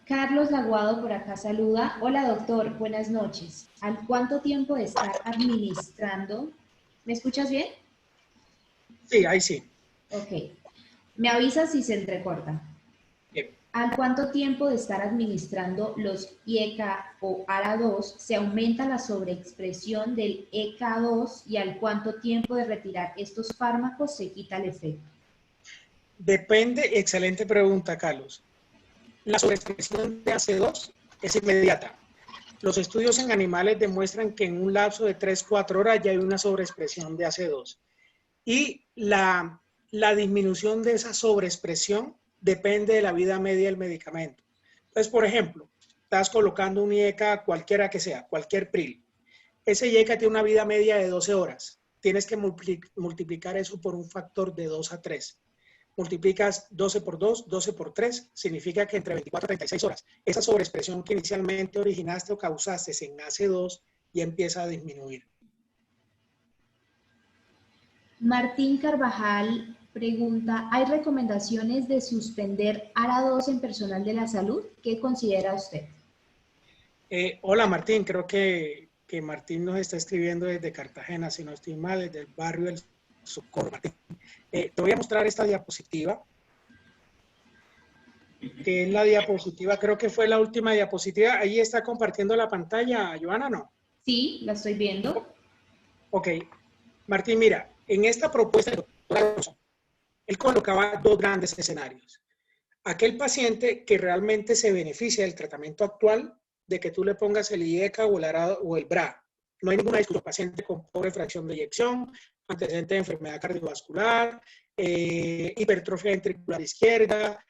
Carlos Laguado por acá saluda. Hola doctor, buenas noches. ¿Al cuánto tiempo de estar administrando? ¿Me escuchas bien? Sí, ahí sí. Ok. Me avisas si se entrecorta. Bien. ¿Al cuánto tiempo de estar administrando los IECA o ARA2 se aumenta la sobreexpresión del EK2 y al cuánto tiempo de retirar estos fármacos se quita el efecto? Depende, excelente pregunta, Carlos. La sobreexpresión de AC2 es inmediata. Los estudios en animales demuestran que en un lapso de 3-4 horas ya hay una sobreexpresión de AC2. Y la disminución de esa sobreexpresión depende de la vida media del medicamento. Entonces, por ejemplo, estás colocando un IECA cualquiera que sea, cualquier PRIL. Ese IECA tiene una vida media de 12 horas. Tienes que multiplicar eso por un factor de 2 a 3. Multiplicas 12 por 2, 12 por 3, significa que entre 24 y 36 horas, esa sobreexpresión que inicialmente originaste o causaste en AC2 ya empieza a disminuir. Martín Carvajal pregunta, ¿hay recomendaciones de suspender ARA2 en personal de la salud? ¿Qué considera usted? Hola Martín, creo que Martín nos está escribiendo desde Cartagena, si no estoy mal, desde el barrio del Socorro. Martín. Te voy a mostrar esta diapositiva, que es la diapositiva, creo que fue la última diapositiva. Ahí está compartiendo la pantalla, Joana, ¿no? Sí, la estoy viendo. Ok. Martín, mira, en esta propuesta, él colocaba dos grandes escenarios. Aquel paciente que realmente se beneficia del tratamiento actual, de que tú le pongas el IECA o el BRA. No hay ninguna discusión. Paciente con pobre fracción de eyección, antecedente de enfermedad cardiovascular, hipertrofia ventricular izquierda,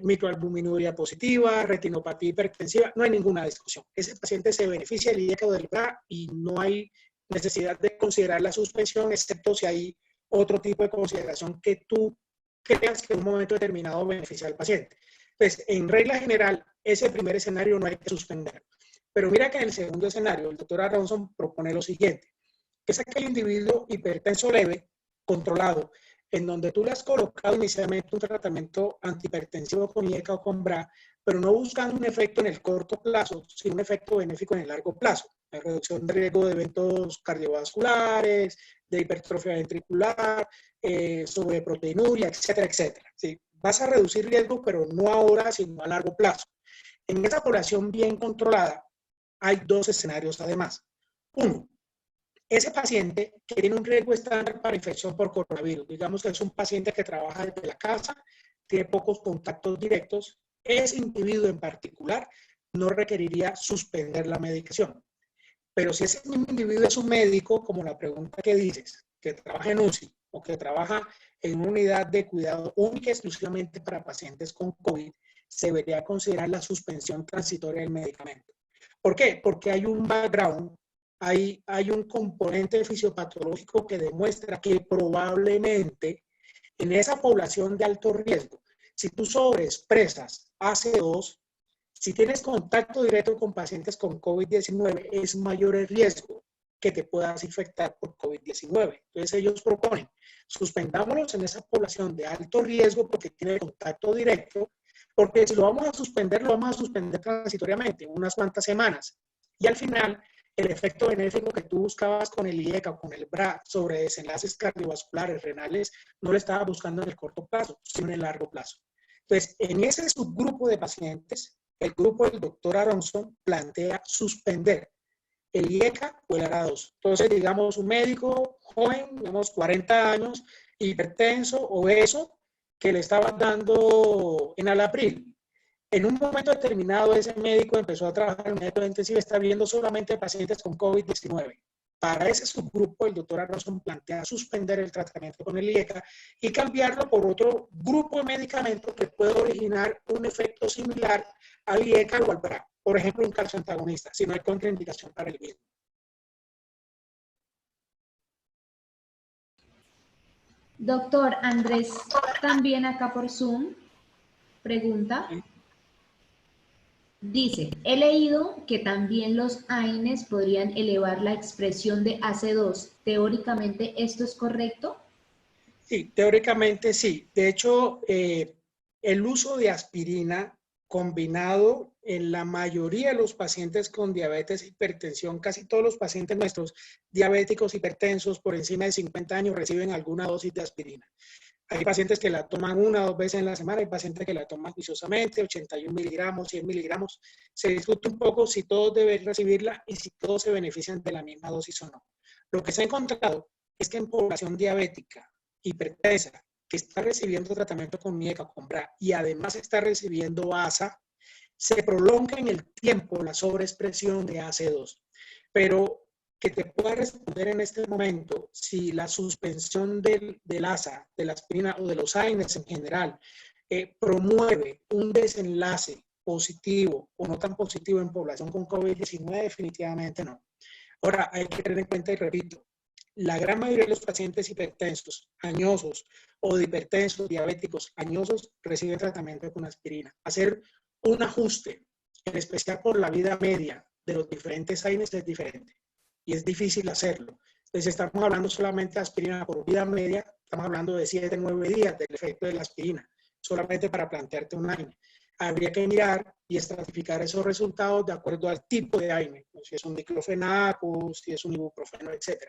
microalbuminuria positiva, retinopatía hipertensiva, no hay ninguna discusión. Ese paciente se beneficia del IECA o del BRA y no hay necesidad de considerar la suspensión, excepto si hay otro tipo de consideración que tú creas que en un momento determinado beneficia al paciente. Entonces, en regla general, ese primer escenario no hay que suspender. Pero mira que en el segundo escenario, el doctor Aronson propone lo siguiente, que es aquel individuo hipertenso leve, controlado, en donde tú le has colocado inicialmente un tratamiento antihipertensivo con IECA o con BRA, pero no buscando un efecto en el corto plazo, sino un efecto benéfico en el largo plazo. La reducción de riesgo de eventos cardiovasculares, de hipertrofia ventricular, sobreproteinuria, etcétera, etcétera. ¿Sí? Vas a reducir riesgo, pero no ahora, sino a largo plazo. En esa población bien controlada, hay dos escenarios además. Uno, ese paciente que tiene un riesgo estándar para infección por coronavirus, digamos que es un paciente que trabaja desde la casa, tiene pocos contactos directos, ese individuo en particular no requeriría suspender la medicación. Pero si ese mismo individuo es un médico, como la pregunta que dices, que trabaja en UCI o que trabaja en una unidad de cuidado única y exclusivamente para pacientes con COVID, se debería considerar la suspensión transitoria del medicamento. ¿Por qué? Porque hay un background, hay un componente fisiopatológico que demuestra que probablemente en esa población de alto riesgo, si tú sobreexpresas AC2, Si tienes contacto directo con pacientes con COVID-19, es mayor el riesgo que te puedas infectar por COVID-19. Entonces ellos proponen, suspendámoslos en esa población de alto riesgo porque tiene contacto directo, porque si lo vamos a suspender, lo vamos a suspender transitoriamente, unas cuantas semanas. Y al final, el efecto benéfico que tú buscabas con el IECA o con el BRA sobre desenlaces cardiovasculares, renales, no lo estabas buscando en el corto plazo, sino en el largo plazo. Entonces, en ese subgrupo de pacientes, el grupo del doctor Aronson plantea suspender el IECA o el ARA2. Entonces, digamos, un médico joven, digamos, 40 años, hipertenso, obeso, que le estaba dando enalapril. En un momento determinado, ese médico empezó a trabajar en método intensivo y está viendo solamente pacientes con COVID-19. Para ese subgrupo, el doctor Aronson plantea suspender el tratamiento con el IECA y cambiarlo por otro grupo de medicamentos que puede originar un efecto similar al IECA o al BRA. Por ejemplo, un calcio antagonista, si no hay contraindicación para el mismo. Doctor Andrés, también acá por Zoom, pregunta. ¿Sí? Dice, he leído que también los AINES podrían elevar la expresión de AC2. ¿Teóricamente esto es correcto? Sí, teóricamente sí. De hecho, el uso de aspirina combinado en la mayoría de los pacientes con diabetes e hipertensión, casi todos los pacientes nuestros diabéticos hipertensos por encima de 50 años reciben alguna dosis de aspirina. Hay pacientes que la toman 1 o 2 veces en la semana, hay pacientes que la toman juiciosamente, 81 miligramos, 100 miligramos. Se discute un poco si todos deben recibirla y si todos se benefician de la misma dosis o no. Lo que se ha encontrado es que en población diabética, hipertensa, que está recibiendo tratamiento con IECA o con BRA y además está recibiendo ASA, se prolonga en el tiempo la sobreexpresión de AC2. Pero que te pueda responder en este momento si la suspensión del ASA, de la aspirina o de los AINES en general promueve un desenlace positivo o no tan positivo en población con COVID-19, definitivamente no. Ahora, hay que tener en cuenta, y repito, la gran mayoría de los pacientes hipertensos, añosos o de hipertensos, diabéticos, añosos, reciben tratamiento con aspirina. Hacer un ajuste, en especial por la vida media de los diferentes AINES, es diferente. Y es difícil hacerlo. Entonces, estamos hablando solamente de aspirina por vida media, estamos hablando de 7 9 días del efecto de la aspirina, solamente para plantearte un AINE. Habría que mirar y estratificar esos resultados de acuerdo al tipo de AINE, si es un diclofenaco, si es un ibuprofeno, etc.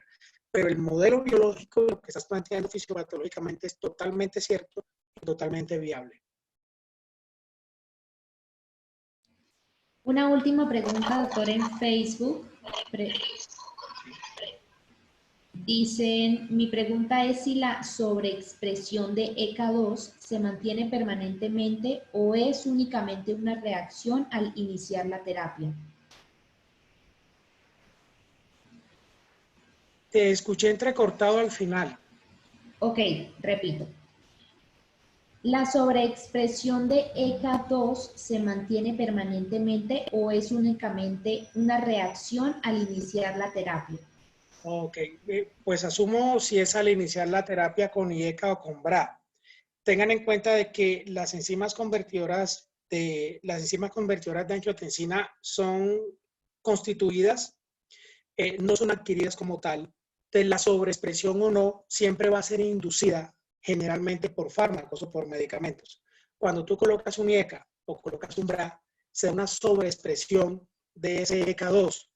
Pero el modelo biológico, lo que estás planteando fisiopatológicamente, es totalmente cierto y totalmente viable. Una última pregunta, doctor, en Facebook. Dicen, mi pregunta es si la sobreexpresión de ECA2 se mantiene permanentemente o es únicamente una reacción al iniciar la terapia. Te escuché entrecortado al final. Ok, repito. ¿La sobreexpresión de ECA2 se mantiene permanentemente o es únicamente una reacción al iniciar la terapia? Ok, pues asumo si es al iniciar la terapia con IECA o con BRA. Tengan en cuenta de que las enzimas convertidoras de angiotensina son constituidas, no son adquiridas como tal. Entonces, la sobreexpresión o no siempre va a ser inducida generalmente por fármacos o por medicamentos. Cuando tú colocas un IECA o colocas un BRA, se da una sobreexpresión de ese ECA2.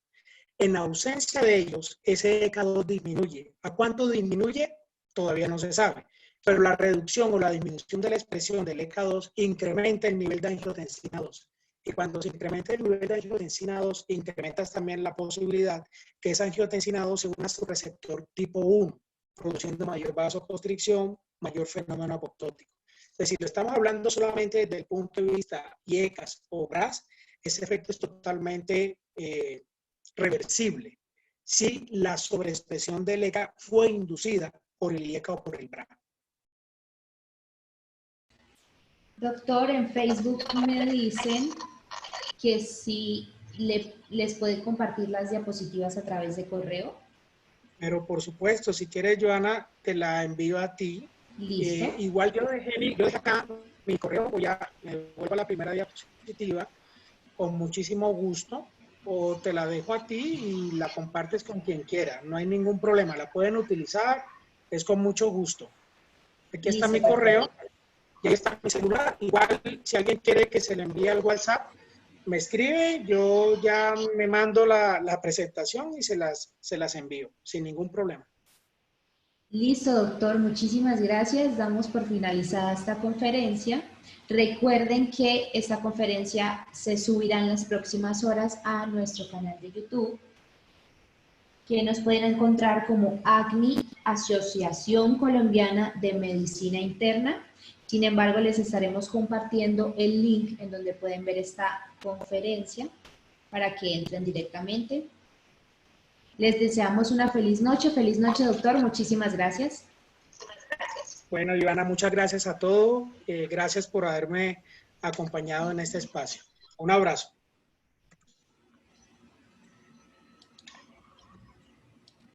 En ausencia de ellos, ese ECA2 disminuye. ¿A cuánto disminuye? Todavía no se sabe. Pero la reducción o la disminución de la expresión del ECA2 incrementa el nivel de angiotensina 2. Y cuando se incrementa el nivel de angiotensina 2, incrementas también la posibilidad que esa angiotensina 2 se una a su receptor tipo 1, produciendo mayor vasoconstricción, mayor fenómeno apoptótico. Es decir, lo estamos hablando solamente desde el punto de vista IECAS o BRAS, ese efecto es totalmente reversible si la sobreexpresión del ECA fue inducida por el IECA o por el BRA. Doctor, en Facebook me dicen que si les puede compartir las diapositivas a través de correo. Pero por supuesto, si quieres, Joana, te la envío a ti. Igual yo dejé acá mi correo, me vuelvo a la primera diapositiva. con muchísimo gusto, o te la dejo a ti y la compartes con quien quiera. No hay ningún problema, la pueden utilizar, es con mucho gusto. Aquí está Listo, mi correo, perfecto. y ahí está mi celular. Igual, si alguien quiere que se le envíe al WhatsApp, me escribe, yo ya me mando la presentación y se las envío, sin ningún problema. Listo, doctor, muchísimas gracias. Damos por finalizada esta conferencia. Recuerden que esta conferencia se subirá en las próximas horas a nuestro canal de YouTube, que nos pueden encontrar como ACNI, Asociación Colombiana de Medicina Interna. Sin embargo, les estaremos compartiendo el link en donde pueden ver esta conferencia para que entren directamente. Les deseamos una feliz noche, doctor. Muchísimas gracias. Bueno, Ivana, muchas gracias a todos. Gracias por haberme acompañado en este espacio. Un abrazo.